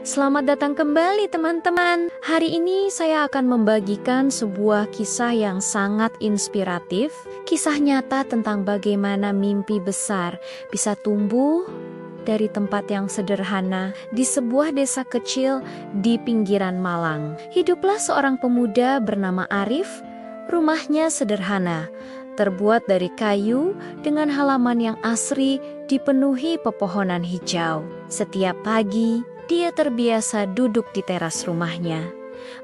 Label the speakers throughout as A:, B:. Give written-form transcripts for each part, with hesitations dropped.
A: Selamat datang kembali teman-teman. Hari ini saya akan membagikan sebuah kisah yang sangat inspiratif. Kisah nyata tentang bagaimana mimpi besar bisa tumbuh dari tempat yang sederhana di sebuah desa kecil di pinggiran Malang. Hiduplah seorang pemuda bernama Arif. Rumahnya sederhana, terbuat dari kayu dengan halaman yang asri dipenuhi pepohonan hijau. Setiap pagi, dia terbiasa duduk di teras rumahnya,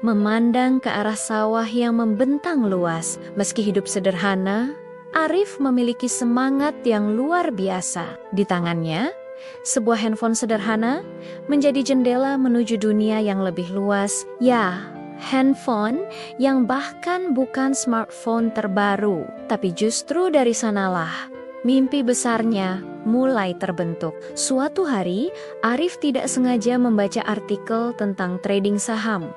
A: memandang ke arah sawah yang membentang luas. Meski hidup sederhana, Arif memiliki semangat yang luar biasa. Di tangannya, sebuah handphone sederhana menjadi jendela menuju dunia yang lebih luas. Ya, handphone yang bahkan bukan smartphone terbaru. Tapi justru dari sanalah mimpi besarnya mulai terbentuk. Suatu hari, Arif tidak sengaja membaca artikel tentang trading saham.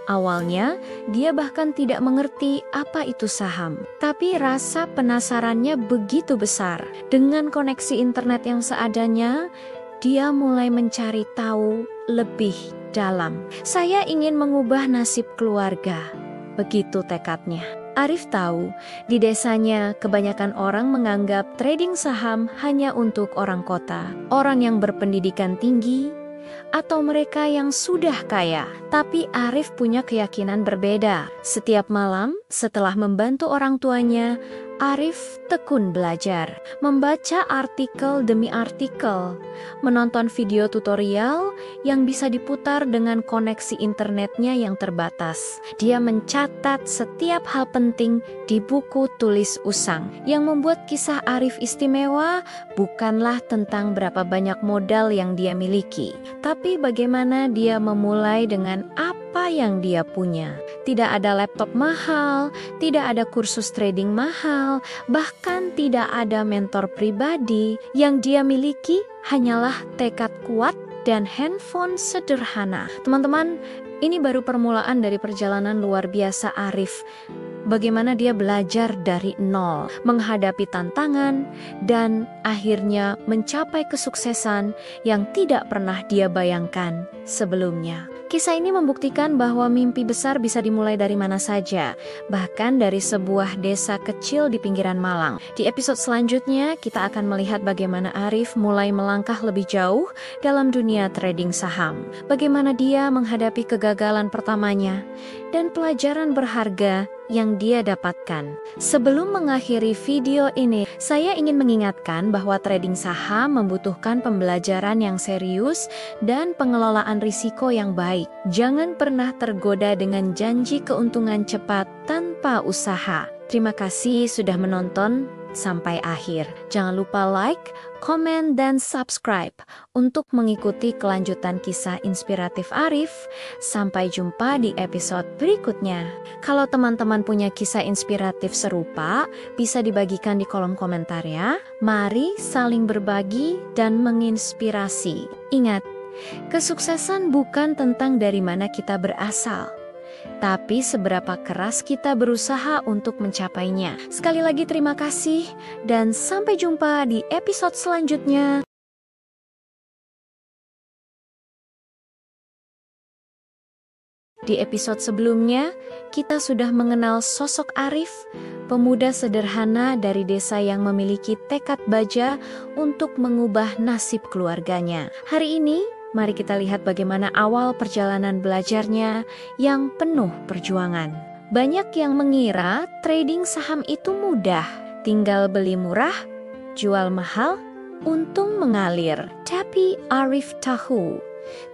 A: Awalnya, dia bahkan tidak mengerti apa itu saham. Tapi rasa penasarannya begitu besar. Dengan koneksi internet yang seadanya, dia mulai mencari tahu lebih dalam. Saya ingin mengubah nasib keluarga. Begitu tekadnya. Arif tahu, di desanya kebanyakan orang menganggap trading saham hanya untuk orang kota, orang yang berpendidikan tinggi, atau mereka yang sudah kaya. Tapi Arif punya keyakinan berbeda. Setiap malam, setelah membantu orang tuanya, Arif tekun belajar, membaca artikel demi artikel, menonton video tutorial yang bisa diputar dengan koneksi internetnya yang terbatas. Dia mencatat setiap hal penting di buku tulis usang. Yang membuat kisah Arif istimewa bukanlah tentang berapa banyak modal yang dia miliki, tapi bagaimana dia memulai dengan apa yang dia punya. Tidak ada laptop mahal, tidak ada kursus trading mahal, bahkan tidak ada mentor pribadi. Yang dia miliki hanyalah tekad kuat dan handphone sederhana. Teman-teman, ini baru permulaan dari perjalanan luar biasa Arif. Bagaimana dia belajar dari nol, menghadapi tantangan, dan akhirnya mencapai kesuksesan yang tidak pernah dia bayangkan sebelumnya. Kisah ini membuktikan bahwa mimpi besar bisa dimulai dari mana saja, bahkan dari sebuah desa kecil di pinggiran Malang. Di episode selanjutnya, kita akan melihat bagaimana Arif mulai melangkah lebih jauh dalam dunia trading saham. Bagaimana dia menghadapi kegagalan pertamanya, dan pelajaran berharga yang dia dapatkan. Sebelum mengakhiri video ini, saya ingin mengingatkan bahwa trading saham membutuhkan pembelajaran yang serius dan pengelolaan risiko yang baik. Jangan pernah tergoda dengan janji keuntungan cepat tanpa usaha. Terima kasih sudah menonton sampai akhir. Jangan lupa like, komen, dan subscribe untuk mengikuti kelanjutan kisah inspiratif Arif. Sampai jumpa di episode berikutnya. Kalau teman-teman punya kisah inspiratif serupa, bisa dibagikan di kolom komentar ya. Mari saling berbagi dan menginspirasi. Ingat, kesuksesan bukan tentang dari mana kita berasal, tapi seberapa keras kita berusaha untuk mencapainya. Sekali lagi terima kasih dan sampai jumpa di episode selanjutnya. Di episode sebelumnya, kita sudah mengenal sosok Arif, pemuda sederhana dari desa yang memiliki tekad baja untuk mengubah nasib keluarganya. Hari ini, mari kita lihat bagaimana awal perjalanan belajarnya yang penuh perjuangan. Banyak yang mengira trading saham itu mudah, tinggal beli murah, jual mahal, untung mengalir. Tapi Arif tahu,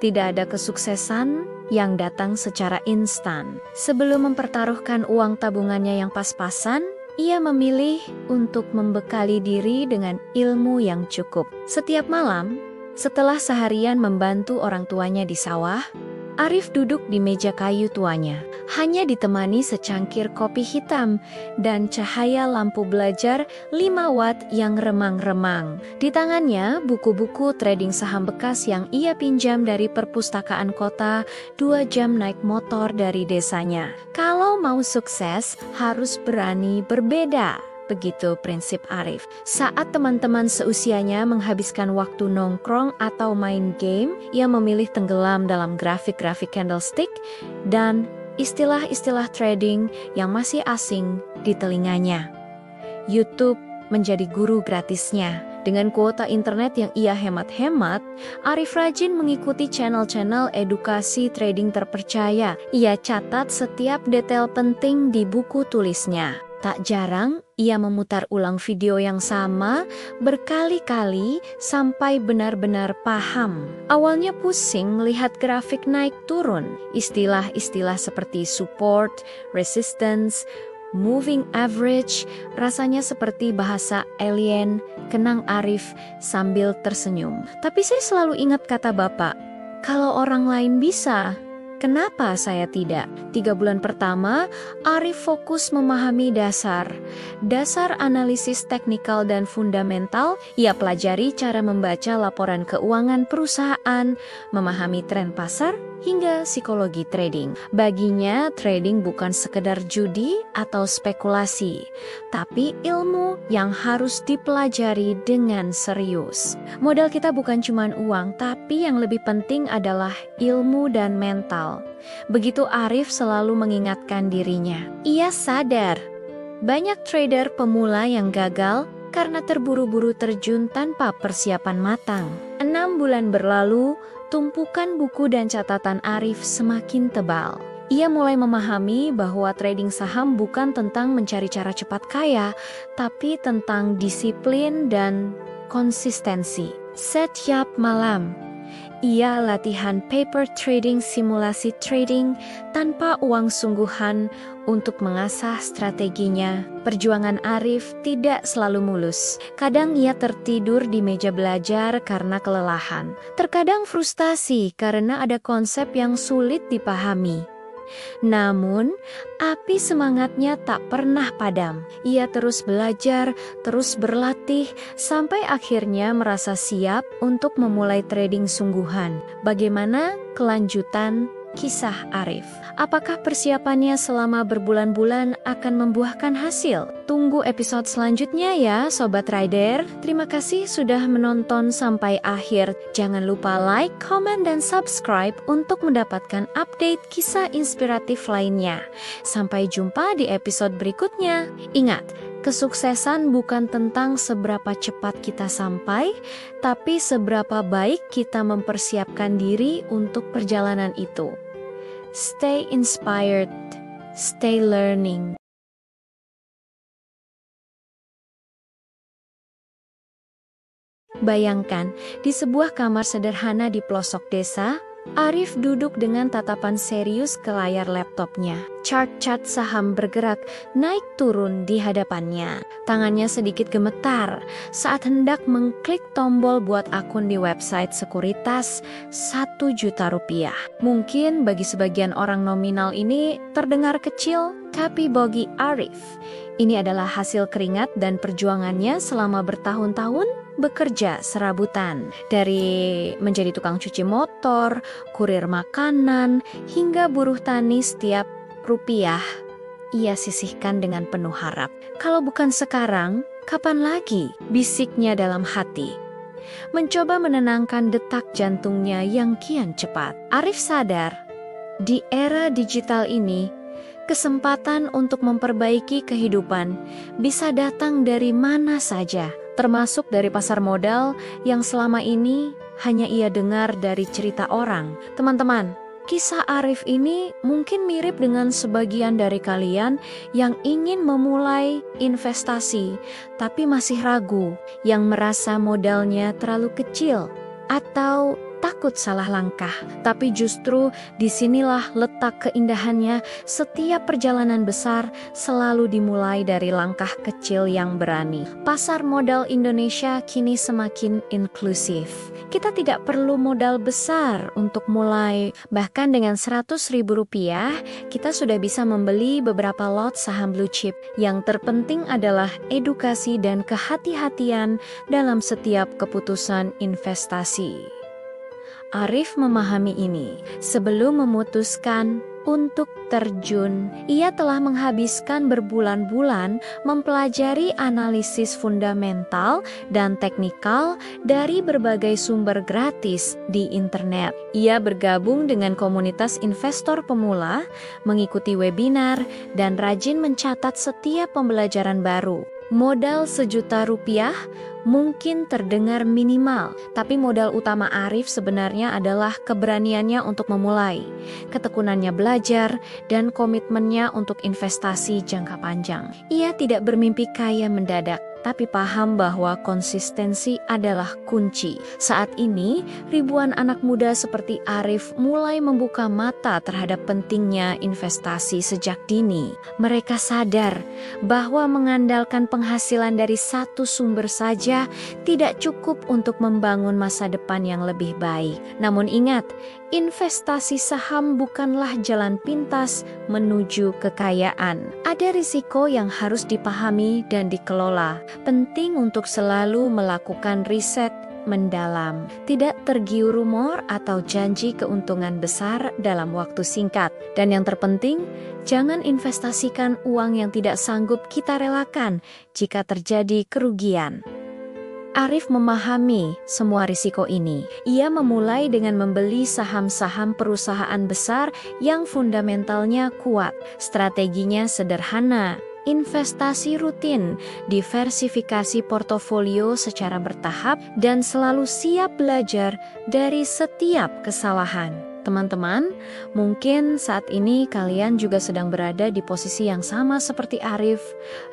A: tidak ada kesuksesan yang datang secara instan. Sebelum mempertaruhkan uang tabungannya yang pas-pasan, ia memilih untuk membekali diri dengan ilmu yang cukup. Setiap malam, setelah seharian membantu orang tuanya di sawah, Arif duduk di meja kayu tuanya, hanya ditemani secangkir kopi hitam dan cahaya lampu belajar 5 watt yang remang-remang. Di tangannya, buku-buku trading saham bekas yang ia pinjam dari perpustakaan kota, 2 jam naik motor dari desanya. Kalau mau sukses, harus berani berbeda. Begitu prinsip Arif. Saat teman-teman seusianya menghabiskan waktu nongkrong atau main game, ia memilih tenggelam dalam grafik-grafik candlestick dan istilah-istilah trading yang masih asing di telinganya. YouTube menjadi guru gratisnya. Dengan kuota internet yang ia hemat-hemat, Arif rajin mengikuti channel-channel edukasi trading terpercaya. Ia catat setiap detail penting di buku tulisnya. Tak jarang, ia memutar ulang video yang sama berkali-kali sampai benar-benar paham. Awalnya pusing melihat grafik naik turun. Istilah-istilah seperti support, resistance, moving average, rasanya seperti bahasa alien. Kenang Arif sambil tersenyum. Tapi saya selalu ingat kata Bapak, kalau orang lain bisa, kenapa saya tidak? 3 bulan pertama, Arif fokus memahami dasar analisis teknikal dan fundamental. Ia pelajari cara membaca laporan keuangan perusahaan, memahami tren pasar, hingga psikologi trading. Baginya, trading bukan sekedar judi atau spekulasi, tapi ilmu yang harus dipelajari dengan serius. Modal kita bukan cuma uang, tapi yang lebih penting adalah ilmu dan mental. Begitu Arif selalu mengingatkan dirinya. Ia sadar, banyak trader pemula yang gagal karena terburu-buru terjun tanpa persiapan matang. 6 bulan berlalu, tumpukan buku dan catatan Arif semakin tebal. Ia mulai memahami bahwa trading saham bukan tentang mencari cara cepat kaya, tapi tentang disiplin dan konsistensi. Setiap malam, ia latihan paper trading, simulasi trading tanpa uang sungguhan untuk mengasah strateginya. Perjuangan Arif tidak selalu mulus. Kadang ia tertidur di meja belajar karena kelelahan. Terkadang frustasi karena ada konsep yang sulit dipahami. Namun, api semangatnya tak pernah padam. Ia terus belajar, terus berlatih, sampai akhirnya merasa siap untuk memulai trading sungguhan. Bagaimana kelanjutan kisah Arif? Apakah persiapannya selama berbulan-bulan akan membuahkan hasil? Tunggu episode selanjutnya ya Sobat Trader. Terima kasih sudah menonton sampai akhir. Jangan lupa like, comment, dan subscribe untuk mendapatkan update kisah inspiratif lainnya. Sampai jumpa di episode berikutnya. Ingat, kesuksesan bukan tentang seberapa cepat kita sampai, tapi seberapa baik kita mempersiapkan diri untuk perjalanan itu. Stay inspired, stay learning. Bayangkan, di sebuah kamar sederhana di pelosok desa, Arif duduk dengan tatapan serius ke layar laptopnya. Chart-chart saham bergerak naik turun di hadapannya. Tangannya sedikit gemetar saat hendak mengklik tombol buat akun di website sekuritas 1 juta rupiah. Mungkin bagi sebagian orang nominal ini terdengar kecil, tapi bagi Arif, ini adalah hasil keringat dan perjuangannya selama bertahun-tahun bekerja serabutan. Dari menjadi tukang cuci motor, kurir makanan, hingga buruh tani, setiap rupiah ia sisihkan dengan penuh harap. Kalau bukan sekarang, kapan lagi? Bisiknya dalam hati. Mencoba menenangkan detak jantungnya yang kian cepat. Arif sadar, di era digital ini, kesempatan untuk memperbaiki kehidupan bisa datang dari mana saja, termasuk dari pasar modal yang selama ini hanya ia dengar dari cerita orang. Teman-teman, kisah Arif ini mungkin mirip dengan sebagian dari kalian yang ingin memulai investasi, tapi masih ragu, yang merasa modalnya terlalu kecil, atau takut salah langkah. Tapi justru disinilah letak keindahannya. Setiap perjalanan besar selalu dimulai dari langkah kecil yang berani. Pasar modal Indonesia kini semakin inklusif. Kita tidak perlu modal besar untuk mulai. Bahkan dengan 100.000 rupiah, kita sudah bisa membeli beberapa lot saham blue chip. Yang terpenting adalah edukasi dan kehati-hatian dalam setiap keputusan investasi. Arif memahami ini. Sebelum memutuskan untuk terjun. Ia telah menghabiskan berbulan-bulan mempelajari analisis fundamental dan teknikal dari berbagai sumber gratis di internet. Ia bergabung dengan komunitas investor pemula, mengikuti webinar, dan rajin mencatat setiap pembelajaran baru. Modal Rp1.000.000 mungkin terdengar minimal, tapi modal utama Arif sebenarnya adalah keberaniannya untuk memulai, ketekunannya belajar, dan komitmennya untuk investasi jangka panjang. Ia tidak bermimpi kaya mendadak, tapi paham bahwa konsistensi adalah kunci. Saat ini, ribuan anak muda seperti Arif mulai membuka mata terhadap pentingnya investasi sejak dini. Mereka sadar bahwa mengandalkan penghasilan dari satu sumber saja tidak cukup untuk membangun masa depan yang lebih baik. Namun ingat, investasi saham bukanlah jalan pintas menuju kekayaan. Ada risiko yang harus dipahami dan dikelola. Penting untuk selalu melakukan riset mendalam, tidak tergiur rumor atau janji keuntungan besar dalam waktu singkat. Dan yang terpenting, jangan investasikan uang yang tidak sanggup kita relakan jika terjadi kerugian. Arif memahami semua risiko ini. Ia memulai dengan membeli saham-saham perusahaan besar yang fundamentalnya kuat. Strateginya sederhana. Investasi rutin, diversifikasi portofolio secara bertahap, dan selalu siap belajar dari setiap kesalahan. Teman-teman, mungkin saat ini kalian juga sedang berada di posisi yang sama seperti Arif,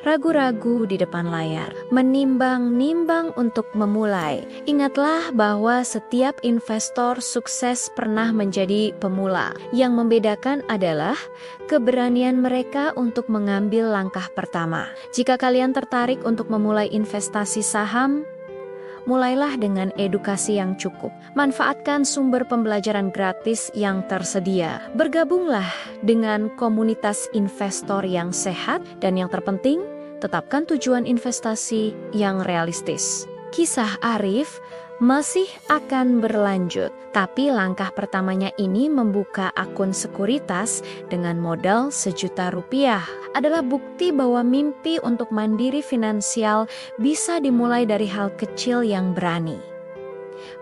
A: ragu-ragu di depan layar, menimbang-nimbang untuk memulai. Ingatlah bahwa setiap investor sukses pernah menjadi pemula. Yang membedakan adalah keberanian mereka untuk mengambil langkah pertama. Jika kalian tertarik untuk memulai investasi saham, mulailah dengan edukasi yang cukup. Manfaatkan sumber pembelajaran gratis yang tersedia. Bergabunglah dengan komunitas investor yang sehat, dan yang terpenting, tetapkan tujuan investasi yang realistis. Kisah Arif masih akan berlanjut, tapi langkah pertamanya ini membuka akun sekuritas dengan modal Rp1.000.000 adalah bukti bahwa mimpi untuk mandiri finansial bisa dimulai dari hal kecil yang berani.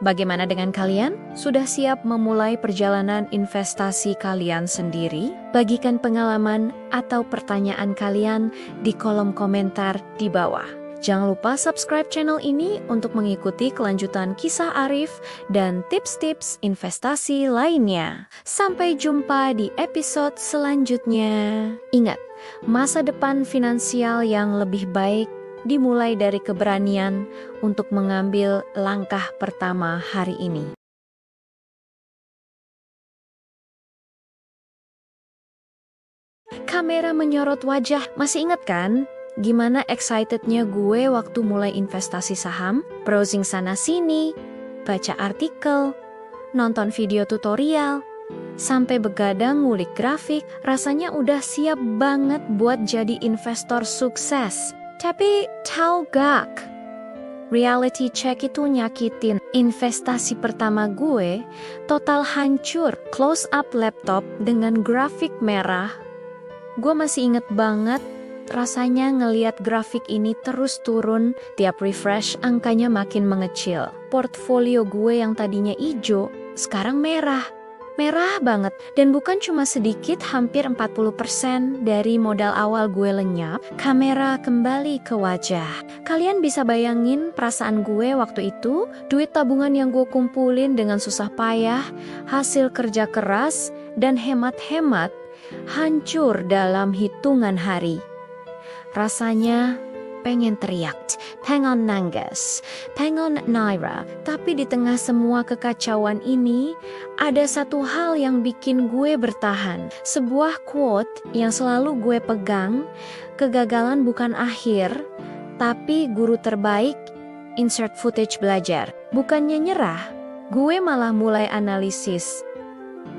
A: Bagaimana dengan kalian? Sudah siap memulai perjalanan investasi kalian sendiri? Bagikan pengalaman atau pertanyaan kalian di kolom komentar di bawah. Jangan lupa subscribe channel ini untuk mengikuti kelanjutan kisah Arif dan tips-tips investasi lainnya. Sampai jumpa di episode selanjutnya. Ingat, masa depan finansial yang lebih baik dimulai dari keberanian untuk mengambil langkah pertama hari ini. Kamera menyorot wajah, masih ingat kan? Gimana excitednya gue waktu mulai investasi saham, browsing sana-sini, baca artikel, nonton video tutorial, sampai begadang ngulik grafik, rasanya udah siap banget buat jadi investor sukses. Tapi tahu gak, reality check itu nyakitin. Investasi pertama gue total hancur, close up laptop dengan grafik merah. Gue masih inget banget rasanya ngeliat grafik ini terus turun, tiap refresh angkanya makin mengecil. Portfolio gue yang tadinya hijau, sekarang merah. Merah banget, dan bukan cuma sedikit, hampir 40% dari modal awal gue lenyap. Kamera kembali ke wajah. Kalian bisa bayangin perasaan gue waktu itu? Duit tabungan yang gue kumpulin dengan susah payah, hasil kerja keras, dan hemat-hemat, hancur dalam hitungan hari. Rasanya pengen teriak, pengen nangis, pengen naira. Tapi di tengah semua kekacauan ini, ada satu hal yang bikin gue bertahan. Sebuah quote yang selalu gue pegang, kegagalan bukan akhir, tapi guru terbaik. Insert footage belajar. Bukannya nyerah, gue malah mulai analisis.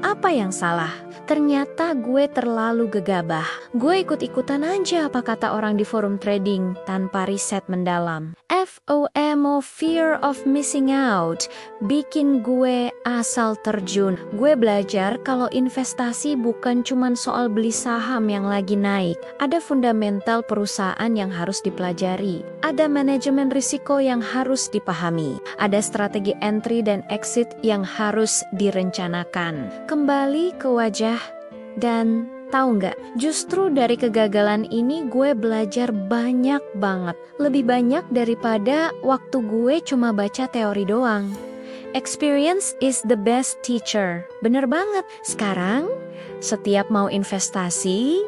A: Apa yang salah? Ternyata gue terlalu gegabah. Gue ikut-ikutan aja apa kata orang di forum trading tanpa riset mendalam. FOMO, fear of missing out, bikin gue asal terjun. Gue belajar kalau investasi bukan cuma soal beli saham yang lagi naik. Ada fundamental perusahaan yang harus dipelajari. Ada manajemen risiko yang harus dipahami. Ada strategi entry dan exit yang harus direncanakan. Kembali ke wajah dan tahu nggak, justru dari kegagalan ini gue belajar banyak banget. Lebih banyak daripada waktu gue cuma baca teori doang. Experience is the best teacher. Bener banget. Sekarang, setiap mau investasi,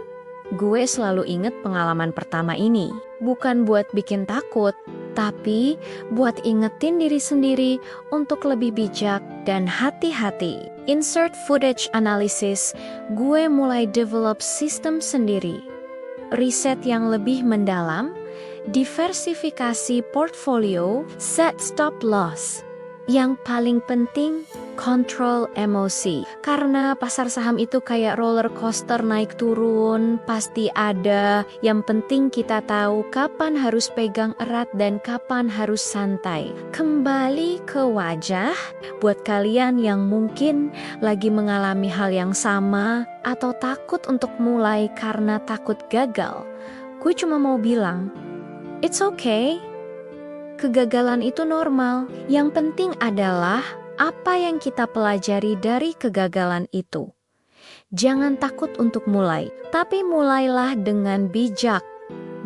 A: gue selalu inget pengalaman pertama ini. Bukan buat bikin takut, tapi buat ingetin diri sendiri untuk lebih bijak dan hati-hati. Insert footage analysis, gue mulai develop sistem sendiri. Riset yang lebih mendalam, diversifikasi portfolio, set stop loss. Yang paling penting, kontrol emosi. Karena pasar saham itu kayak roller coaster naik turun, pasti ada. Yang penting kita tahu kapan harus pegang erat dan kapan harus santai. Kembali ke wajah, buat kalian yang mungkin lagi mengalami hal yang sama atau takut untuk mulai karena takut gagal, gue cuma mau bilang, it's okay. Kegagalan itu normal. Yang penting adalah apa yang kita pelajari dari kegagalan itu. Jangan takut untuk mulai, tapi mulailah dengan bijak.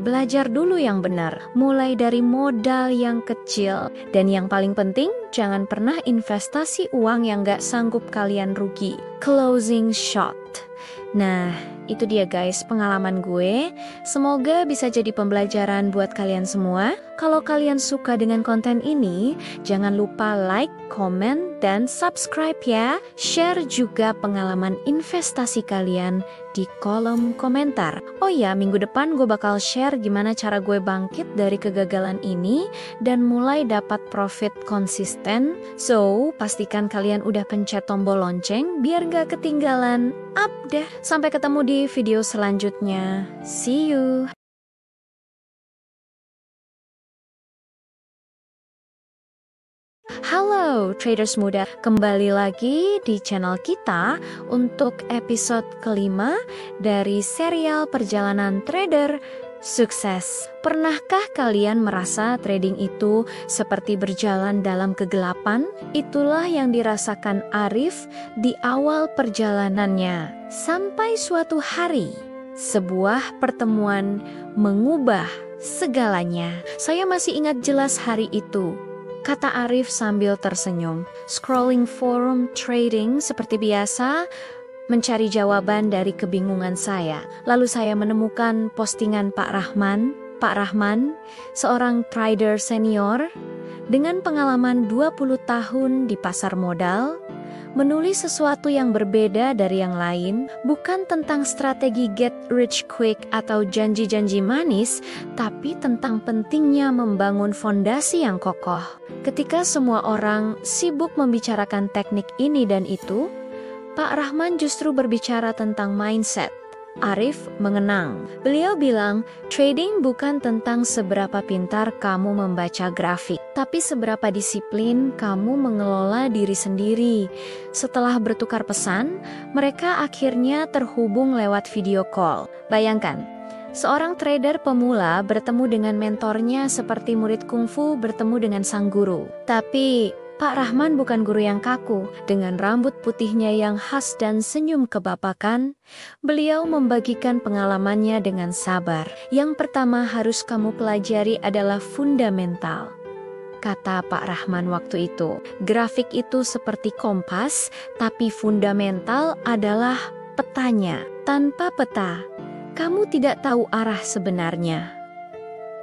A: Belajar dulu yang benar, mulai dari modal yang kecil. Dan yang paling penting, jangan pernah investasi uang yang gak sanggup kalian rugi. Closing shot. Nah, itu dia guys pengalaman gue. Semoga bisa jadi pembelajaran buat kalian semua. Kalau kalian suka dengan konten ini, jangan lupa like, komen, dan subscribe ya. Share juga pengalaman investasi kalian di kolom komentar. Oh ya, minggu depan gue bakal share gimana cara gue bangkit dari kegagalan ini dan mulai dapat profit konsisten. So, pastikan kalian udah pencet tombol lonceng biar gak ketinggalan update. Sampai ketemu di video selanjutnya. See you! Halo traders muda, kembali lagi di channel kita untuk episode kelima dari serial perjalanan trader sukses. Pernahkah kalian merasa trading itu seperti berjalan dalam kegelapan? Itulah yang dirasakan Arif di awal perjalanannya. Sampai suatu hari, sebuah pertemuan mengubah segalanya. Saya masih ingat jelas hari itu. Kata Arif sambil tersenyum. Scrolling forum trading seperti biasa, mencari jawaban dari kebingungan saya. Lalu saya menemukan postingan Pak Rahman. Pak Rahman, seorang trader senior dengan pengalaman 20 tahun di pasar modal, menulis sesuatu yang berbeda dari yang lain, bukan tentang strategi get rich quick atau janji-janji manis, tapi tentang pentingnya membangun fondasi yang kokoh. Ketika semua orang sibuk membicarakan teknik ini dan itu, Pak Rahman justru berbicara tentang mindset. Arif mengenang. Beliau bilang, trading bukan tentang seberapa pintar kamu membaca grafik, tapi seberapa disiplin kamu mengelola diri sendiri. Setelah bertukar pesan, mereka akhirnya terhubung lewat video call. Bayangkan, seorang trader pemula bertemu dengan mentornya seperti murid kungfu bertemu dengan sang guru. Tapi Pak Rahman bukan guru yang kaku. Dengan rambut putihnya yang khas dan senyum kebapakan, beliau membagikan pengalamannya dengan sabar. Yang pertama harus kamu pelajari adalah fundamental, kata Pak Rahman waktu itu. Grafik itu seperti kompas, tapi fundamental adalah petanya. Tanpa peta, kamu tidak tahu arah sebenarnya.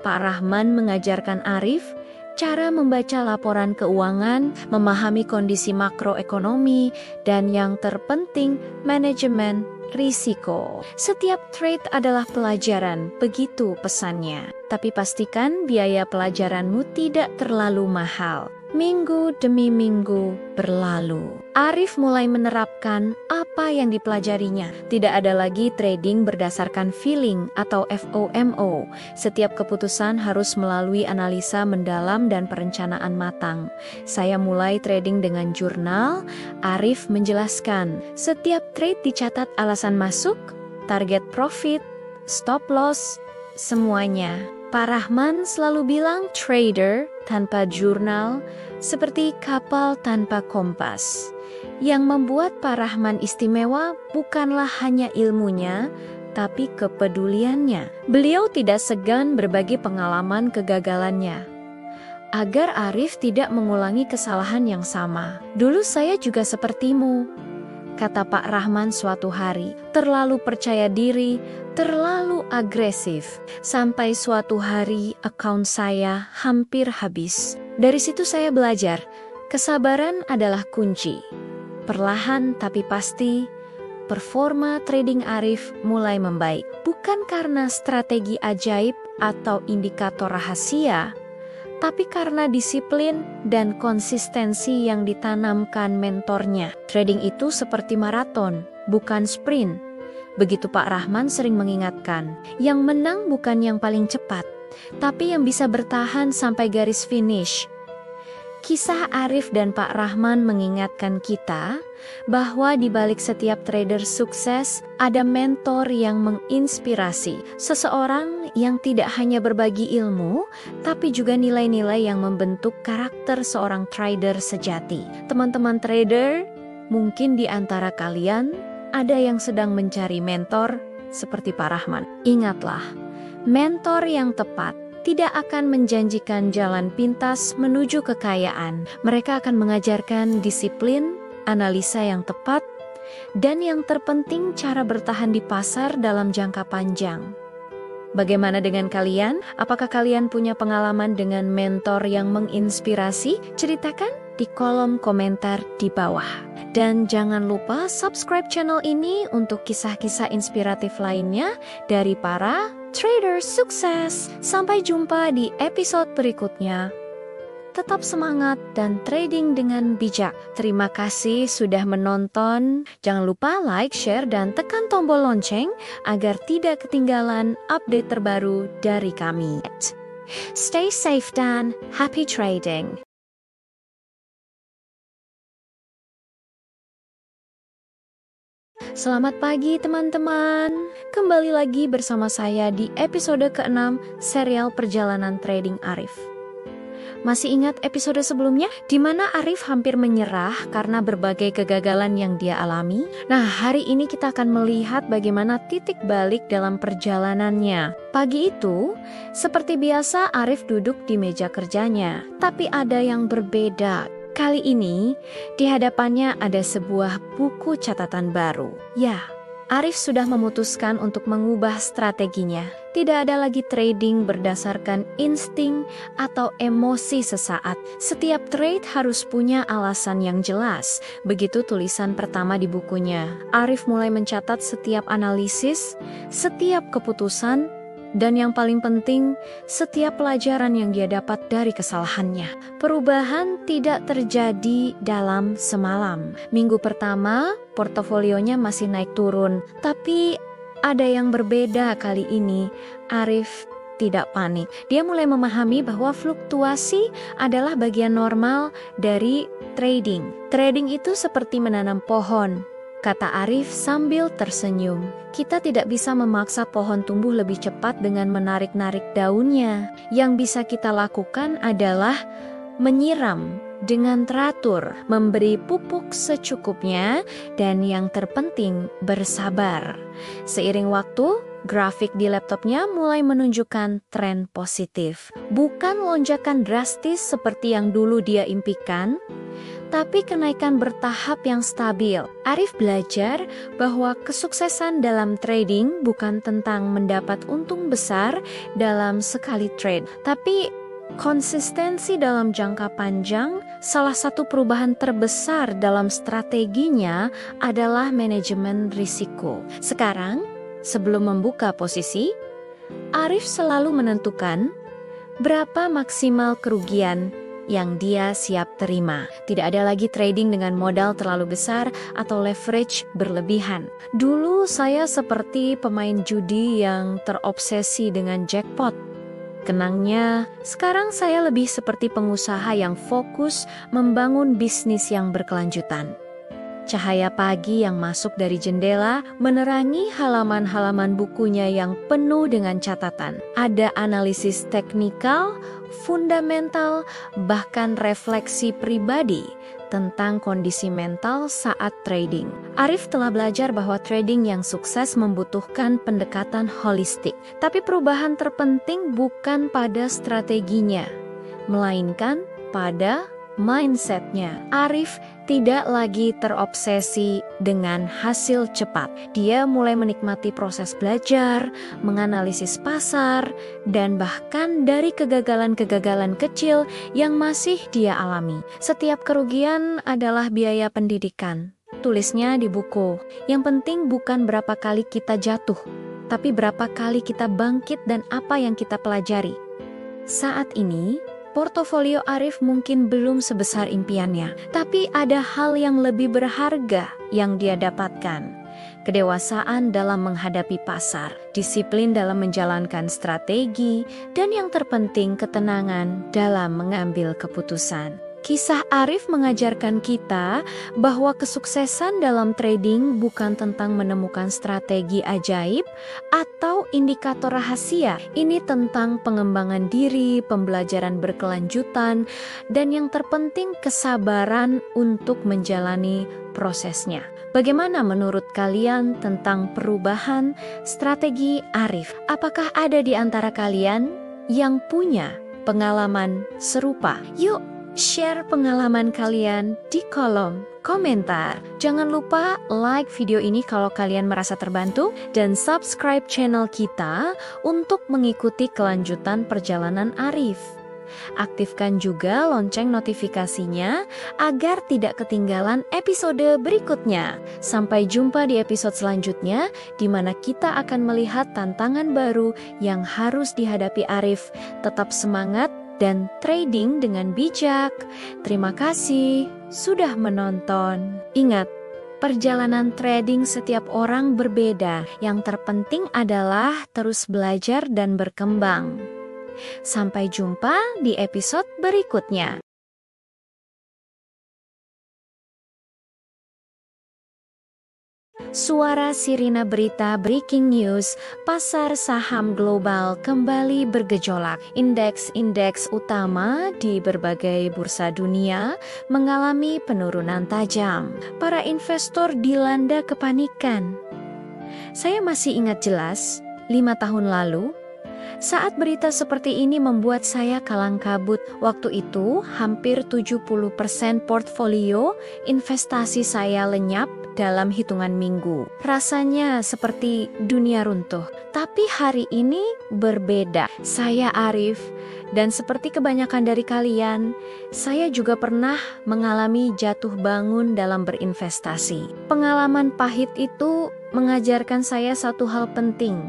A: Pak Rahman mengajarkan Arif cara membaca laporan keuangan, memahami kondisi makroekonomi, dan yang terpenting, manajemen risiko. Setiap trade adalah pelajaran, begitu pesannya. Tapi pastikan biaya pelajaranmu tidak terlalu mahal. Minggu demi minggu berlalu. Arif mulai menerapkan apa yang dipelajarinya. Tidak ada lagi trading berdasarkan feeling atau FOMO. Setiap keputusan harus melalui analisa mendalam dan perencanaan matang. Saya mulai trading dengan jurnal. Arif menjelaskan, setiap trade dicatat alasan masuk, target profit, stop loss, semuanya. Pak Rahman selalu bilang trader tanpa jurnal seperti kapal tanpa kompas. Yang membuat Pak Rahman istimewa bukanlah hanya ilmunya, tapi kepeduliannya. Beliau tidak segan berbagi pengalaman kegagalannya, agar Arif tidak mengulangi kesalahan yang sama. Dulu saya juga sepertimu, kata Pak Rahman suatu hari. Terlalu percaya diri, terlalu agresif. Sampai suatu hari akun saya hampir habis. Dari situ saya belajar, kesabaran adalah kunci. Perlahan tapi pasti, performa trading Arif mulai membaik. Bukan karena strategi ajaib atau indikator rahasia, tapi karena disiplin dan konsistensi yang ditanamkan mentornya. Trading itu seperti maraton, bukan sprint. Begitu Pak Rahman sering mengingatkan, yang menang bukan yang paling cepat, tapi yang bisa bertahan sampai garis finish. Kisah Arif dan Pak Rahman mengingatkan kita bahwa di balik setiap trader sukses ada mentor yang menginspirasi. Seseorang yang tidak hanya berbagi ilmu, tapi juga nilai-nilai yang membentuk karakter seorang trader sejati. Teman-teman trader, mungkin di antara kalian ada yang sedang mencari mentor seperti Pak Rahman. Ingatlah, mentor yang tepat tidak akan menjanjikan jalan pintas menuju kekayaan. Mereka akan mengajarkan disiplin, analisa yang tepat, dan yang terpenting cara bertahan di pasar dalam jangka panjang. Bagaimana dengan kalian? Apakah kalian punya pengalaman dengan mentor yang menginspirasi? Ceritakan di kolom komentar di bawah. Dan jangan lupa subscribe channel ini untuk kisah-kisah inspiratif lainnya dari para trader sukses. Sampai jumpa di episode berikutnya. Tetap semangat dan trading dengan bijak. Terima kasih sudah menonton. Jangan lupa like, share, dan tekan tombol lonceng agar tidak ketinggalan update terbaru dari kami. Stay safe dan happy trading. Selamat pagi teman-teman. Kembali lagi bersama saya di episode ke-6 serial perjalanan trading Arif. Masih ingat episode sebelumnya di mana Arif hampir menyerah karena berbagai kegagalan yang dia alami? Nah, hari ini kita akan melihat bagaimana titik balik dalam perjalanannya. Pagi itu, seperti biasa Arif duduk di meja kerjanya, tapi ada yang berbeda. Kali ini, di hadapannya ada sebuah buku catatan baru. Ya, Arif sudah memutuskan untuk mengubah strateginya. Tidak ada lagi trading berdasarkan insting atau emosi sesaat. Setiap trade harus punya alasan yang jelas. Begitu tulisan pertama di bukunya. Arif mulai mencatat setiap analisis, setiap keputusan, dan yang paling penting, setiap pelajaran yang dia dapat dari kesalahannya. Perubahan tidak terjadi dalam semalam. Minggu pertama, portofolionya masih naik turun. Tapi ada yang berbeda kali ini. Arif tidak panik. Dia mulai memahami bahwa fluktuasi adalah bagian normal dari trading. Trading itu seperti menanam pohon, kata Arif sambil tersenyum. Kita tidak bisa memaksa pohon tumbuh lebih cepat dengan menarik-narik daunnya. Yang bisa kita lakukan adalah menyiram dengan teratur, memberi pupuk secukupnya, dan yang terpenting bersabar. Seiring waktu, grafik di laptopnya mulai menunjukkan tren positif. Bukan lonjakan drastis seperti yang dulu dia impikan, tapi kenaikan bertahap yang stabil. Arif belajar bahwa kesuksesan dalam trading bukan tentang mendapat untung besar dalam sekali trade, tapi konsistensi dalam jangka panjang. Salah satu perubahan terbesar dalam strateginya adalah manajemen risiko. Sekarang, sebelum membuka posisi, Arif selalu menentukan berapa maksimal kerugian yang dia siap terima. Tidak ada lagi trading dengan modal terlalu besar atau leverage berlebihan. Dulu saya seperti pemain judi yang terobsesi dengan jackpot. Kenangnya, sekarang saya lebih seperti pengusaha yang fokus membangun bisnis yang berkelanjutan. Cahaya pagi yang masuk dari jendela menerangi halaman-halaman bukunya yang penuh dengan catatan. Ada analisis teknikal, fundamental, bahkan refleksi pribadi tentang kondisi mental saat trading. Arif telah belajar bahwa trading yang sukses membutuhkan pendekatan holistik. Tapi perubahan terpenting bukan pada strateginya, melainkan pada mindsetnya. Arif tidak lagi terobsesi dengan hasil cepat. Dia mulai menikmati proses belajar, menganalisis pasar, dan bahkan dari kegagalan-kegagalan kecil yang masih dia alami. Setiap kerugian adalah biaya pendidikan. Tulisnya di buku. Yang penting bukan berapa kali kita jatuh, tapi berapa kali kita bangkit dan apa yang kita pelajari. Saat ini, portofolio Arif mungkin belum sebesar impiannya, tapi ada hal yang lebih berharga yang dia dapatkan. Kedewasaan dalam menghadapi pasar, disiplin dalam menjalankan strategi, dan yang terpenting ketenangan dalam mengambil keputusan. Kisah Arif mengajarkan kita bahwa kesuksesan dalam trading bukan tentang menemukan strategi ajaib atau indikator rahasia. Ini tentang pengembangan diri, pembelajaran berkelanjutan, dan yang terpenting kesabaran untuk menjalani prosesnya. Bagaimana menurut kalian tentang perubahan strategi Arif? Apakah ada di antara kalian yang punya pengalaman serupa? Yuk, share pengalaman kalian di kolom komentar. Jangan lupa like video ini kalau kalian merasa terbantu dan subscribe channel kita untuk mengikuti kelanjutan perjalanan Arif. Aktifkan juga lonceng notifikasinya agar tidak ketinggalan episode berikutnya. Sampai jumpa di episode selanjutnya di mana kita akan melihat tantangan baru yang harus dihadapi Arif. Tetap semangat dan trading dengan bijak. Terima kasih sudah menonton. Ingat, perjalanan trading setiap orang berbeda. Yang terpenting adalah terus belajar dan berkembang. Sampai jumpa di episode berikutnya. Suara sirina berita breaking news, pasar saham global kembali bergejolak. Indeks-indeks utama di berbagai bursa dunia mengalami penurunan tajam. Para investor dilanda kepanikan. Saya masih ingat jelas, 5 tahun lalu, saat berita seperti ini membuat saya kalang kabut. Waktu itu, hampir 70% portfolio investasi saya lenyap dalam hitungan minggu. Rasanya seperti dunia runtuh. Tapi hari ini berbeda. Saya Arif, dan seperti kebanyakan dari kalian, saya juga pernah mengalami jatuh bangun dalam berinvestasi. Pengalaman pahit itu mengajarkan saya satu hal penting.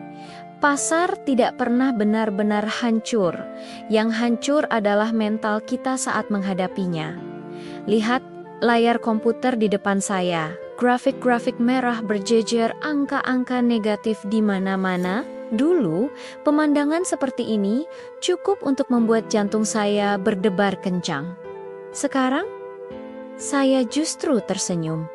A: Pasar tidak pernah benar-benar hancur. Yang hancur adalah mental kita saat menghadapinya. Lihat layar komputer di depan saya. Grafik-grafik merah berjejer, angka-angka negatif di mana-mana. Dulu, pemandangan seperti ini cukup untuk membuat jantung saya berdebar kencang. Sekarang, saya justru tersenyum.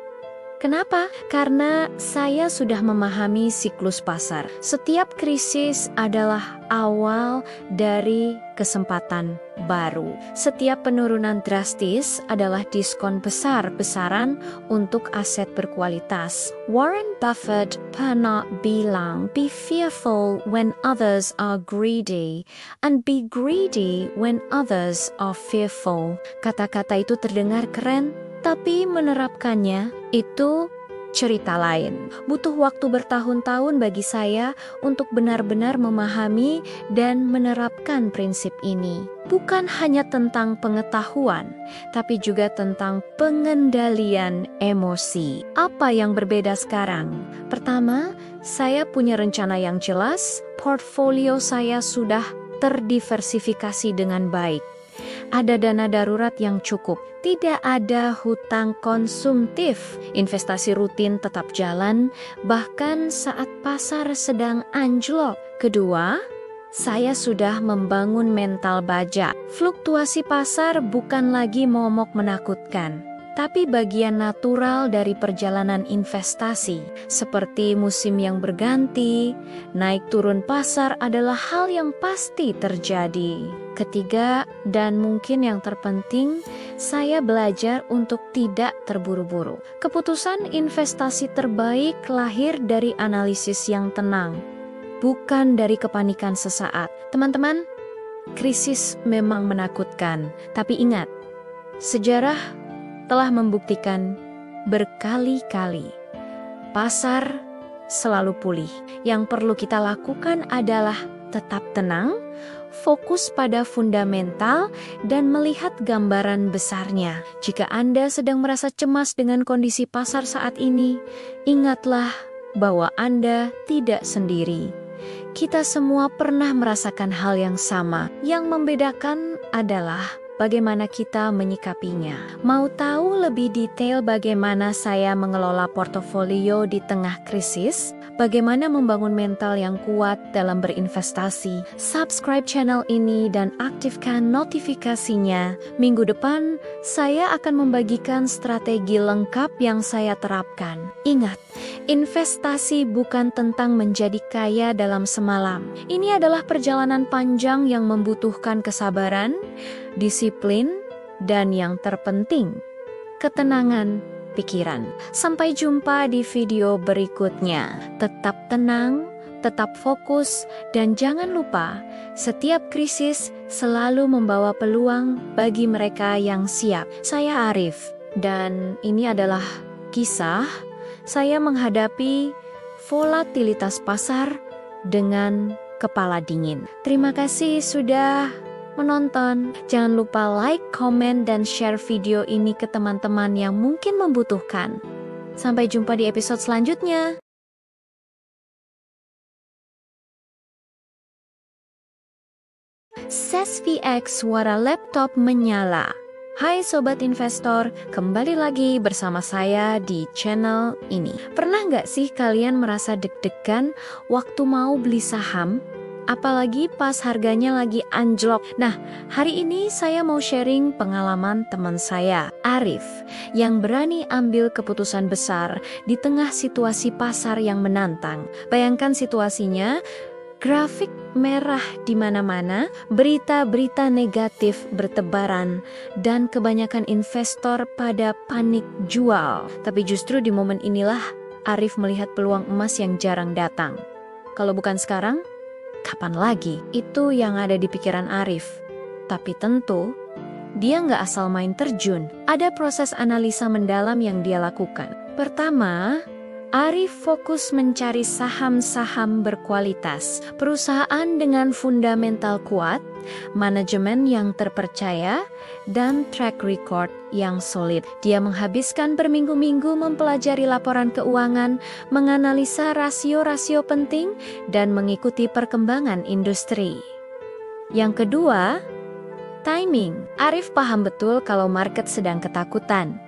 A: Kenapa? Karena saya sudah memahami siklus pasar. Setiap krisis adalah awal dari kesempatan baru. Setiap penurunan drastis adalah diskon besar-besaran untuk aset berkualitas. Warren Buffett pernah bilang, "Be fearful when others are greedy, and be greedy when others are fearful." Kata-kata itu terdengar keren, tapi menerapkannya itu cerita lain. Butuh waktu bertahun-tahun bagi saya untuk benar-benar memahami dan menerapkan prinsip ini. Bukan hanya tentang pengetahuan, tapi juga tentang pengendalian emosi. Apa yang berbeda sekarang? Pertama, saya punya rencana yang jelas, portfolio saya sudah terdiversifikasi dengan baik. ada dana darurat yang cukup, tidak ada hutang konsumtif, investasi rutin tetap jalan, bahkan saat pasar sedang anjlok. Kedua, saya sudah membangun mental baja. Fluktuasi pasar bukan lagi momok menakutkan, tapi bagian natural dari perjalanan investasi. Seperti musim yang berganti, naik turun pasar adalah hal yang pasti terjadi. Ketiga, dan mungkin yang terpenting, saya belajar untuk tidak terburu-buru. Keputusan investasi terbaik lahir dari analisis yang tenang, bukan dari kepanikan sesaat. Teman-teman, krisis memang menakutkan, tapi ingat, sejarah telah membuktikan berkali-kali pasar selalu pulih. Yang perlu kita lakukan adalah tetap tenang, fokus pada fundamental, dan melihat gambaran besarnya. Jika Anda sedang merasa cemas dengan kondisi pasar saat ini, ingatlah bahwa Anda tidak sendiri. Kita semua pernah merasakan hal yang sama. Yang membedakan adalah bagaimana kita menyikapinya. Mau tahu lebih detail bagaimana saya mengelola portofolio di tengah krisis? Bagaimana membangun mental yang kuat dalam berinvestasi? Subscribe channel ini dan aktifkan notifikasinya. Minggu depan, saya akan membagikan strategi lengkap yang saya terapkan. Ingat, investasi bukan tentang menjadi kaya dalam semalam. Ini adalah perjalanan panjang yang membutuhkan kesabaran, disiplin, dan yang terpenting, ketenangan pikiran. Sampai jumpa di video berikutnya. Tetap tenang, tetap fokus, dan jangan lupa, setiap krisis selalu membawa peluang bagi mereka yang siap. Saya Arif, dan ini adalah kisah saya menghadapi volatilitas pasar dengan kepala dingin. Terima kasih sudah menonton. Jangan lupa like, komen, dan share video ini ke teman-teman yang mungkin membutuhkan. Sampai jumpa di episode selanjutnya. SESVX suara laptop menyala. Hai Sobat Investor, kembali lagi bersama saya di channel ini. Pernah nggak sih kalian merasa deg-degan waktu mau beli saham? Apalagi pas harganya lagi anjlok. Nah, hari ini saya mau sharing pengalaman teman saya, Arif, yang berani ambil keputusan besar di tengah situasi pasar yang menantang. Bayangkan situasinya, grafik merah di mana-mana, berita-berita negatif bertebaran, dan kebanyakan investor pada panik jual. Tapi justru di momen inilah Arif melihat peluang emas yang jarang datang. Kalau bukan sekarang, kapan lagi? Itu yang ada di pikiran Arif. Tapi tentu, dia nggak asal main terjun. Ada proses analisa mendalam yang dia lakukan. Pertama, Arif fokus mencari saham-saham berkualitas, perusahaan dengan fundamental kuat, manajemen yang terpercaya, dan track record yang solid. Dia menghabiskan berminggu-minggu mempelajari laporan keuangan, menganalisa rasio-rasio penting, dan mengikuti perkembangan industri. Yang kedua, timing. Arif paham betul kalau market sedang ketakutan.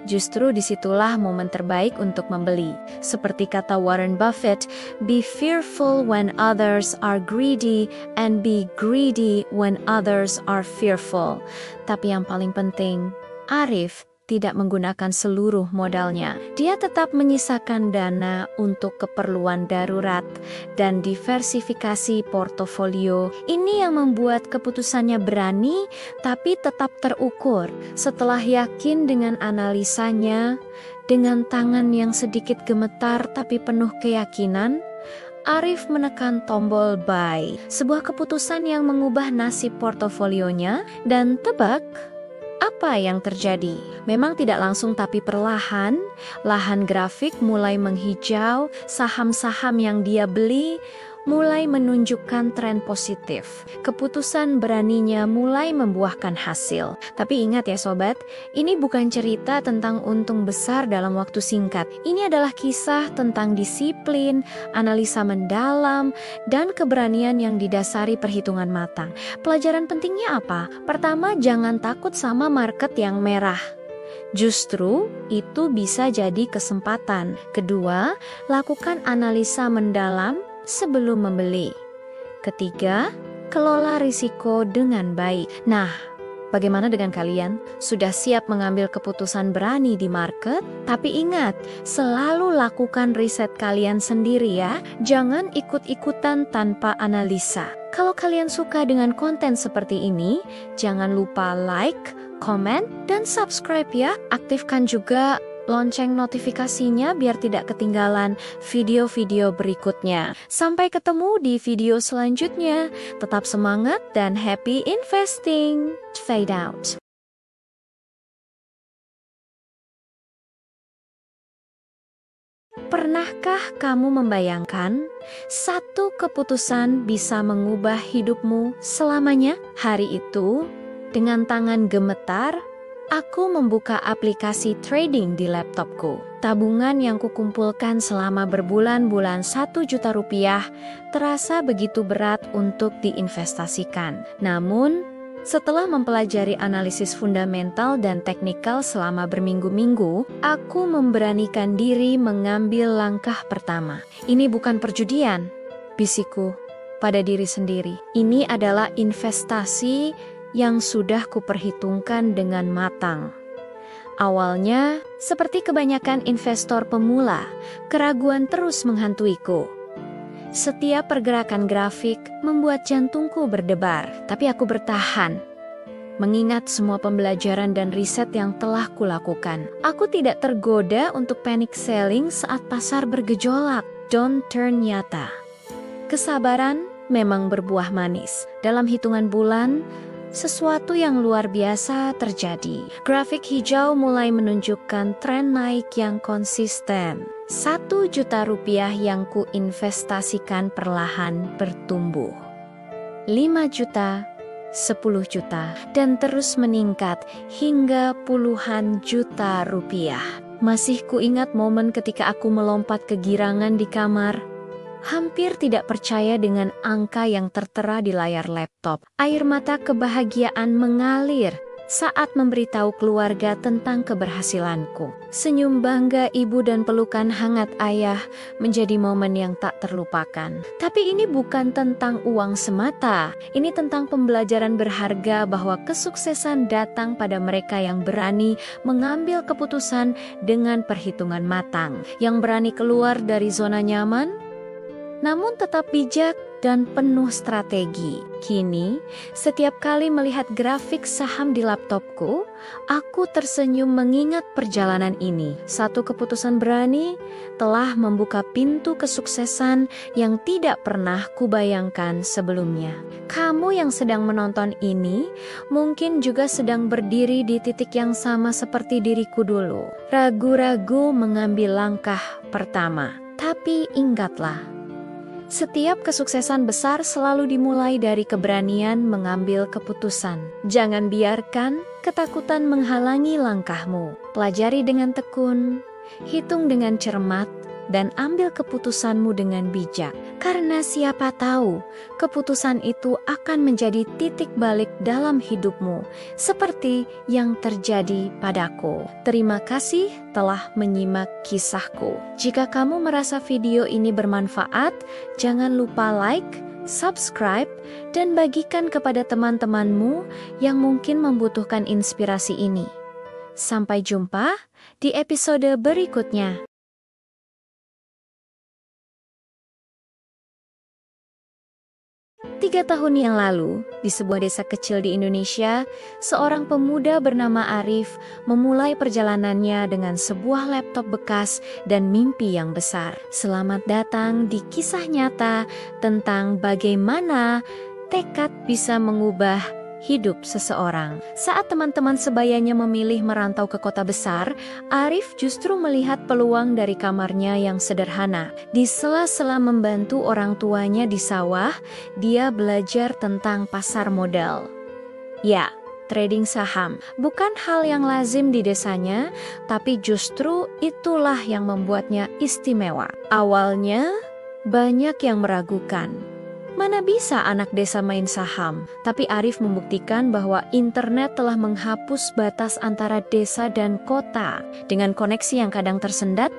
A: Justru disitulah momen terbaik untuk membeli. Seperti kata Warren Buffett, be fearful when others are greedy and be greedy when others are fearful. Tapi yang paling penting, Arif tidak menggunakan seluruh modalnya. Dia tetap menyisakan dana untuk keperluan darurat dan diversifikasi portofolio. Ini yang membuat keputusannya berani tapi tetap terukur. Setelah yakin dengan analisanya, dengan tangan yang sedikit gemetar tapi penuh keyakinan, Arif menekan tombol buy. Sebuah keputusan yang mengubah nasib portofolionya, dan tebak apa yang terjadi? Memang tidak langsung tapi perlahan, lahan grafik mulai menghijau, saham-saham yang dia beli mulai menunjukkan tren positif. Keputusan beraninya mulai membuahkan hasil. Tapi ingat ya sobat, ini bukan cerita tentang untung besar dalam waktu singkat. Ini adalah kisah tentang disiplin, analisa mendalam, dan keberanian yang didasari perhitungan matang. Pelajaran pentingnya apa? Pertama, jangan takut sama market yang merah. Justru itu bisa jadi kesempatan. Kedua, lakukan analisa mendalam sebelum membeli. Ketiga, kelola risiko dengan baik. Nah, bagaimana dengan kalian? Sudah siap mengambil keputusan berani di market? Tapi ingat, selalu lakukan riset kalian sendiri ya. Jangan ikut-ikutan tanpa analisa. Kalau kalian suka dengan konten seperti ini, jangan lupa like, komen, dan subscribe ya. Aktifkan juga lonceng notifikasinya biar tidak ketinggalan video-video berikutnya. Sampai ketemu di video selanjutnya. Tetap semangat dan happy investing. Fade out. Pernahkah kamu membayangkan satu keputusan bisa mengubah hidupmu selamanya? Hari itu, dengan tangan gemetar, aku membuka aplikasi trading di laptopku. Tabungan yang kukumpulkan selama berbulan-bulan 1 juta rupiah terasa begitu berat untuk diinvestasikan. Namun, setelah mempelajari analisis fundamental dan teknikal selama berminggu-minggu, aku memberanikan diri mengambil langkah pertama. Ini bukan perjudian, bisikku pada diri sendiri. Ini adalah investasi yang sudah kuperhitungkan dengan matang. Awalnya, seperti kebanyakan investor pemula, keraguan terus menghantuiku. Setiap pergerakan grafik membuat jantungku berdebar, tapi aku bertahan. Mengingat semua pembelajaran dan riset yang telah kulakukan, aku tidak tergoda untuk panic selling saat pasar bergejolak. Don't turn nyata. Kesabaran memang berbuah manis. Dalam hitungan bulan, sesuatu yang luar biasa terjadi. Grafik hijau mulai menunjukkan tren naik yang konsisten. 1 juta rupiah yang kuinvestasikan perlahan bertumbuh. 5 juta, 10 juta, dan terus meningkat hingga puluhan juta rupiah. Masih kuingat momen ketika aku melompat kegirangan di kamar. Hampir tidak percaya dengan angka yang tertera di layar laptop. Air mata kebahagiaan mengalir saat memberitahu keluarga tentang keberhasilanku. Senyum bangga ibu dan pelukan hangat ayah menjadi momen yang tak terlupakan. Tapi ini bukan tentang uang semata. Ini tentang pembelajaran berharga bahwa kesuksesan datang pada mereka yang berani mengambil keputusan dengan perhitungan matang, yang berani keluar dari zona nyaman, namun tetap bijak dan penuh strategi. Kini, setiap kali melihat grafik saham di laptopku, aku tersenyum mengingat perjalanan ini. Satu keputusan berani telah membuka pintu kesuksesan yang tidak pernah kubayangkan sebelumnya. Kamu yang sedang menonton ini, mungkin juga sedang berdiri di titik yang sama seperti diriku dulu. Ragu-ragu mengambil langkah pertama. Tapi ingatlah, setiap kesuksesan besar selalu dimulai dari keberanian mengambil keputusan. Jangan biarkan ketakutan menghalangi langkahmu. Pelajari dengan tekun, hitung dengan cermat, dan ambil keputusanmu dengan bijak. Karena siapa tahu, keputusan itu akan menjadi titik balik dalam hidupmu, seperti yang terjadi padaku. Terima kasih telah menyimak kisahku. Jika kamu merasa video ini bermanfaat, jangan lupa like, subscribe, dan bagikan kepada teman-temanmu yang mungkin membutuhkan inspirasi ini. Sampai jumpa di episode berikutnya. 3 tahun yang lalu, di sebuah desa kecil di Indonesia, seorang pemuda bernama Arif memulai perjalanannya dengan sebuah laptop bekas dan mimpi yang besar. Selamat datang di kisah nyata tentang bagaimana tekad bisa mengubah hidup seseorang. Saat teman-teman sebayanya memilih merantau ke kota besar, Arif justru melihat peluang dari kamarnya yang sederhana. Di sela-sela membantu orang tuanya di sawah, dia belajar tentang pasar modal. Ya, trading saham bukan hal yang lazim di desanya, tapi justru itulah yang membuatnya istimewa. Awalnya, banyak yang meragukan. Mana bisa anak desa main saham? Tapi Arif membuktikan bahwa internet telah menghapus batas antara desa dan kota. Dengan koneksi yang kadang tersendat,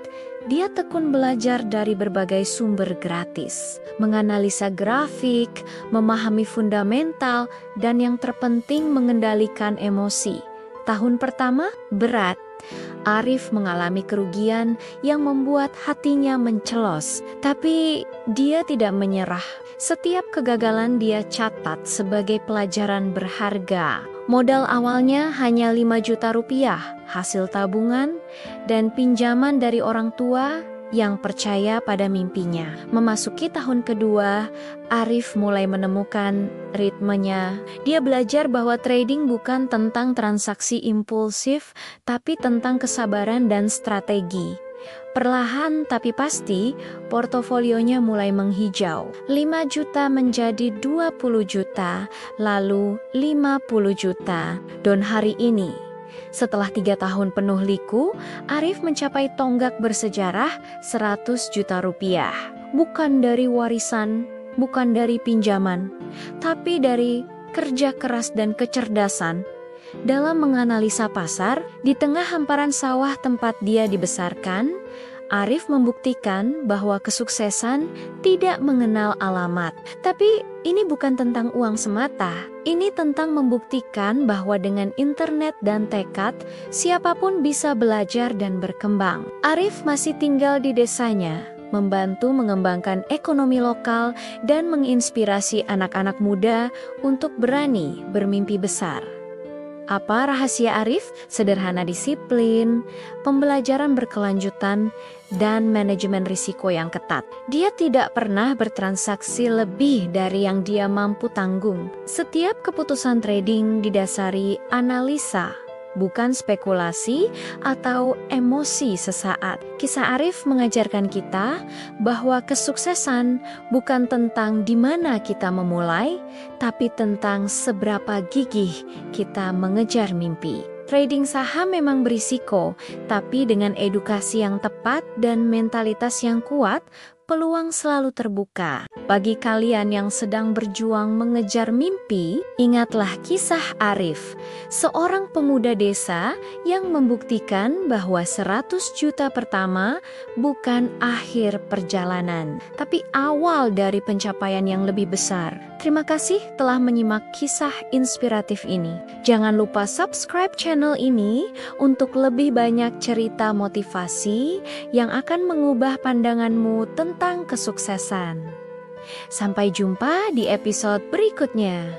A: dia tekun belajar dari berbagai sumber gratis, menganalisa grafik, memahami fundamental, dan yang terpenting mengendalikan emosi. Tahun pertama berat. Arif mengalami kerugian yang membuat hatinya mencelos, tapi dia tidak menyerah. Setiap kegagalan dia catat sebagai pelajaran berharga. Modal awalnya hanya 5 juta rupiah, hasil tabungan dan pinjaman dari orang tua yang percaya pada mimpinya. Memasuki tahun kedua, Arif mulai menemukan ritmenya. Dia belajar bahwa trading bukan tentang transaksi impulsif, tapi tentang kesabaran dan strategi. Perlahan tapi pasti, portofolionya mulai menghijau. 5 juta menjadi 20 juta, lalu 50 juta. Dan hari ini, setelah 3 tahun penuh liku, Arif mencapai tonggak bersejarah 100 juta rupiah. Bukan dari warisan, bukan dari pinjaman, tapi dari kerja keras dan kecerdasan. Dalam menganalisa pasar, di tengah hamparan sawah tempat dia dibesarkan, Arif membuktikan bahwa kesuksesan tidak mengenal alamat. Tapi ini bukan tentang uang semata. Ini tentang membuktikan bahwa dengan internet dan tekad, siapapun bisa belajar dan berkembang. Arif masih tinggal di desanya, membantu mengembangkan ekonomi lokal dan menginspirasi anak-anak muda untuk berani bermimpi besar. Apa rahasia Arif? Sederhana disiplin, pembelajaran berkelanjutan, dan manajemen risiko yang ketat. Dia tidak pernah bertransaksi lebih dari yang dia mampu tanggung. Setiap keputusan trading didasari analisa, bukan spekulasi atau emosi sesaat. Kisah Arif mengajarkan kita bahwa kesuksesan bukan tentang di mana kita memulai, tapi tentang seberapa gigih kita mengejar mimpi. Trading saham memang berisiko, tapi dengan edukasi yang tepat dan mentalitas yang kuat, peluang selalu terbuka. Bagi kalian yang sedang berjuang mengejar mimpi, ingatlah kisah Arif, seorang pemuda desa yang membuktikan bahwa 100 juta pertama bukan akhir perjalanan, tapi awal dari pencapaian yang lebih besar. Terima kasih telah menyimak kisah inspiratif ini. Jangan lupa subscribe channel ini untuk lebih banyak cerita motivasi yang akan mengubah pandanganmu tentang kesuksesan. Sampai jumpa di episode berikutnya.